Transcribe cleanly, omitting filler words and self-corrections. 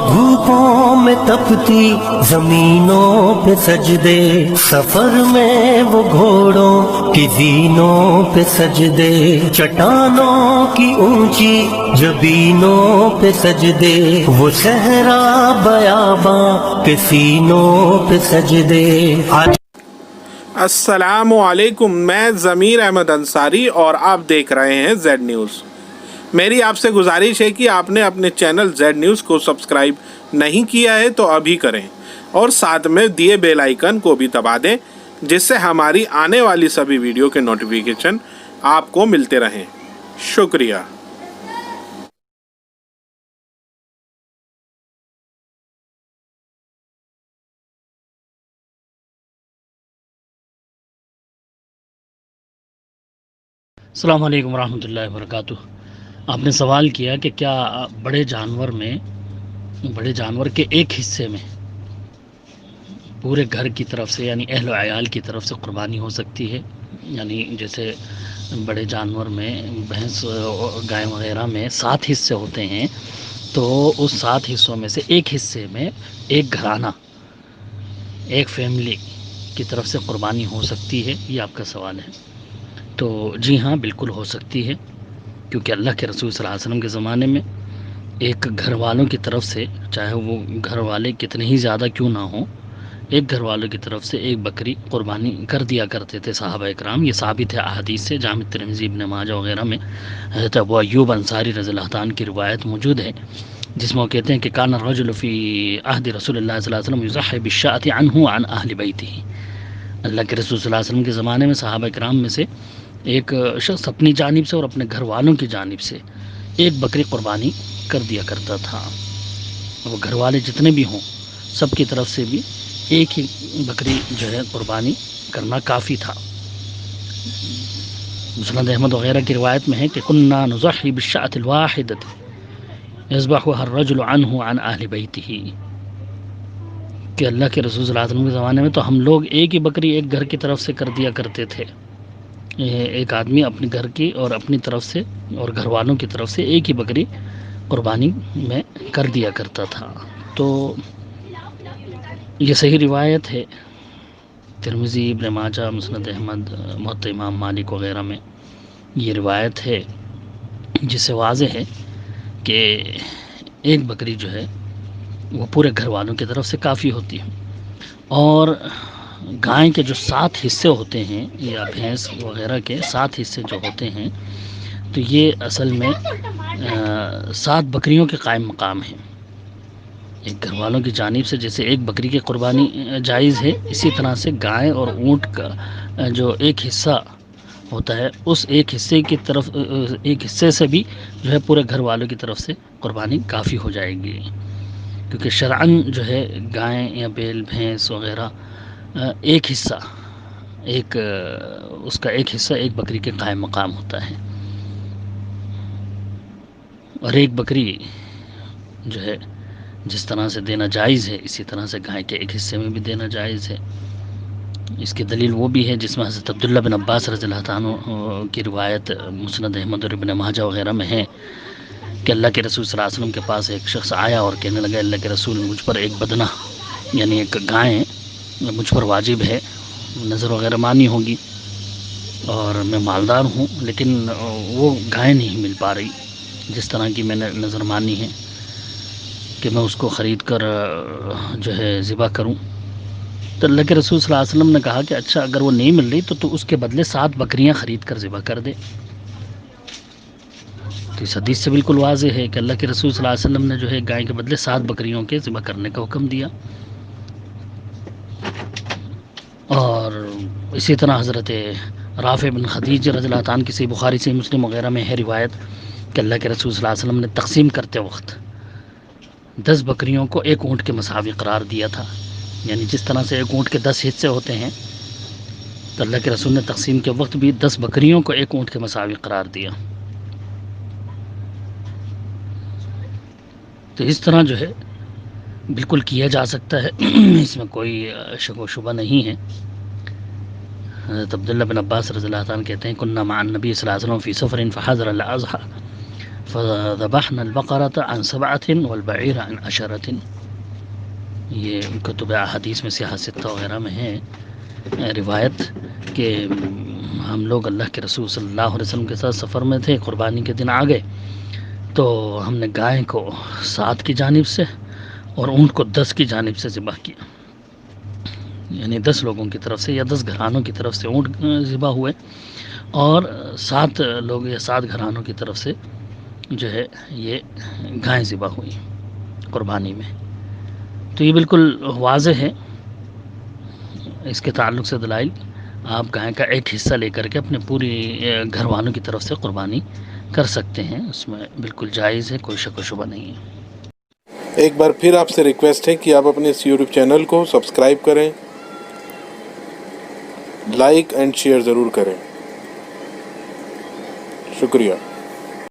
دھوپوں میں تپتی زمینوں پہ سجدے، سفر میں وہ گھوڑوں کی زینوں پہ سجدے، چٹانوں کی اونچی جبینوں پہ سجدے، وہ صحرا بیاباں کے سینوں پہ سجدے۔ السلام علیکم، میں ضمیر احمد انصاری اور آپ دیکھ رہے ہیں زیڈ نیوز۔ میری آپ سے گزارش ہے کہ آپ نے اپنے چینل زیڈ نیوز کو سبسکرائب نہیں کیا ہے تو ابھی کریں اور ساتھ میں دیے بیل آئیکن کو بھی دبا دیں، جس سے ہماری آنے والی سبھی ویڈیو کے نوٹیفیکیشن آپ کو ملتے رہیں۔ شکریہ۔ السلام علیکم ورحمۃ اللہ وبرکاتہ۔ آپ نے سوال کیا کہ کیا بڑے جانور کے ایک حصے میں پورے گھر کی طرف سے یعنی اہل و عیال کی طرف سے قربانی ہو سکتی ہے؟ یعنی جیسے بڑے جانور میں بھینس گائے وغیرہ میں 7 حصے ہوتے ہیں، تو اس 7 حصوں میں سے ایک حصے میں ایک گھرانہ، ایک فیملی کی طرف سے قربانی ہو سکتی ہے، یہ آپ کا سوال ہے۔ تو جی ہاں، بالکل ہو سکتی ہے، کیونکہ اللہ کے رسول صلی اللہ علیہ وسلم کے زمانے میں ایک گھر والوں کی طرف سے، چاہے وہ گھر والے کتنے ہی زیادہ کیوں نہ ہوں، ایک گھر والوں کی طرف سے ایک بکری قربانی کر دیا کرتے تھے صحابہ اکرام۔ یہ ثابت ہے احادیث سے، جامع ترمذی، ابن ماجہ وغیرہ میں حضرت ابو ایوب انصاری رضی اللہ عنہ کی روایت موجود ہے، جس میں وہ کہتے ہیں کہ کان الرجل فی عہد رسول اللہ صلی اللہ علیہ وسلم یضحی بالشاۃ عنہ وعن اہل بیتہ۔ اللہ کے رسول صلی اللہ علیہ وسلم کے زمانے میں صحابہ اکرام میں سے ایک شخص اپنی جانب سے اور اپنے گھر والوں کی جانب سے ایک بکری قربانی کر دیا کرتا تھا۔ وہ گھر والے جتنے بھی ہوں سب کی طرف سے بھی ایک ہی بکری جو ہے قربانی کرنا کافی تھا۔ مسند احمد وغیرہ کی روایت میں ہے کہ کننا نضحی بالشاۃ الواحدۃ یذبحها الرجل عنہ عن اہل بیتہ، کہ اللہ کے رسول صلی اللہ علیہ وسلم کے زمانے میں تو ہم لوگ ایک ہی بکری ایک گھر کی طرف سے کر دیا کرتے تھے، ایک آدمی اپنے گھر کی اور اپنی طرف سے اور گھر والوں کی طرف سے ایک ہی بکری قربانی میں کر دیا کرتا تھا۔ تو یہ صحیح روایت ہے، ترمذی، ابن ماجہ، مسند احمد، موطأ امام مالک وغیرہ میں یہ روایت ہے، جس سے واضح ہے کہ ایک بکری جو ہے وہ پورے گھر والوں کی طرف سے کافی ہوتی ہے۔ اور گائے کے جو 7 حصے ہوتے ہیں یا بھینس وغیرہ کے 7 حصے جو ہوتے ہیں، تو یہ اصل میں 7 بکریوں کے قائم مقام ہیں۔ ایک گھر والوں کی جانب سے جیسے ایک بکری کی قربانی جائز ہے، اسی طرح سے گائے اور اونٹ کا جو ایک حصہ ہوتا ہے، اس ایک حصے کی طرف ایک حصے سے بھی جو ہے پورے گھر والوں کی طرف سے قربانی کافی ہو جائے گی، کیونکہ شرعاً جو ہے گائے یا بیل بھینس وغیرہ ایک حصہ اس کا ایک حصہ ایک بکری کے قائم مقام ہوتا ہے، اور ایک بکری جو ہے جس طرح سے دینا جائز ہے، اسی طرح سے گائے کے ایک حصے میں بھی دینا جائز ہے۔ اس کی دلیل وہ بھی ہے جس میں حضرت عبداللہ بن عباس رضی اللہ عنہ کی روایت مسند احمد اور ابن ماجہ وغیرہ میں ہے کہ اللہ کے رسول صلی اللہ علیہ وسلم کے پاس ایک شخص آیا اور کہنے لگا، اللہ کے رسول، مجھ پر ایک بدنہ یعنی ایک گائے مجھ پر واجب ہے، نظر وغیرہ مانی ہوگی اور میں مالدار ہوں، لیکن وہ گائے نہیں مل پا رہی جس طرح کی میں نے نظر مانی ہے کہ میں اس کو خرید کر جو ہے ذبح کروں۔ تو اللہ کے رسول صلی اللہ علیہ وسلم نے کہا کہ اچھا، اگر وہ نہیں مل رہی تو اس کے بدلے 7 بکریاں خرید کر ذبح کر دے۔ تو اس حدیث سے بالکل واضح ہے کہ اللہ کے رسول صلی اللہ علیہ وسلم نے جو ہے گائے کے بدلے 7 بکریوں کے ذبح کرنے کا حکم دیا۔ اور اسی طرح حضرت رافع بن خدیج رضی اللہ عنہ کی صحیح بخاری، صحیح مسلم وغیرہ میں ہے روایت کہ اللہ کے رسول صلی اللہ علیہ وسلم نے تقسیم کرتے وقت 10 بکریوں کو ایک اونٹ کے مساوی قرار دیا تھا، یعنی جس طرح سے ایک اونٹ کے 10 حصے ہوتے ہیں، تو اللہ کے رسول نے تقسیم کے وقت بھی 10 بکریوں کو ایک اونٹ کے مساوی قرار دیا۔ تو اس طرح جو ہے بالکل کیا جا سکتا ہے، اس میں کوئی شک و شبہ نہیں ہے۔ حضرت عبداللہ بن عباس رضی اللہ عنہ کہتے ہیں، کننا مع النبی صلی اللہ علیہ وسلم فی سفر فحضر الاضحى فذبحنا البقرة عن 7 والبعير عن 10. یہ کتب احادیث میں سیاہ ستہ وغیرہ میں ہے روایت کہ ہم لوگ اللہ کے رسول صلی اللہ علیہ وسلم کے ساتھ سفر میں تھے، قربانی کے دن آ گئے تو ہم نے گائے کو 7 کی جانب سے اور اونٹ کو 10 کی جانب سے ذبح کیا، یعنی 10 لوگوں کی طرف سے یا 10 گھرانوں کی طرف سے اونٹ ذبح ہوئے اور 7 لوگ یا 7 گھرانوں کی طرف سے جو ہے یہ گائیں ذبح ہوئی قربانی میں۔ تو یہ بالکل واضح ہے، اس کے تعلق سے دلائل آپ گائے کا ایک حصہ لے کر کے اپنے پوری گھر والوں کی طرف سے قربانی کر سکتے ہیں، اس میں بالکل جائز ہے، کوئی شک و شبہ نہیں ہے۔ ایک بار پھر آپ سے ریکویسٹ ہے کہ آپ اپنے اس یوٹیوب چینل کو سبسکرائب کریں، لائک اینڈ شیئر ضرور کریں۔ شکریہ۔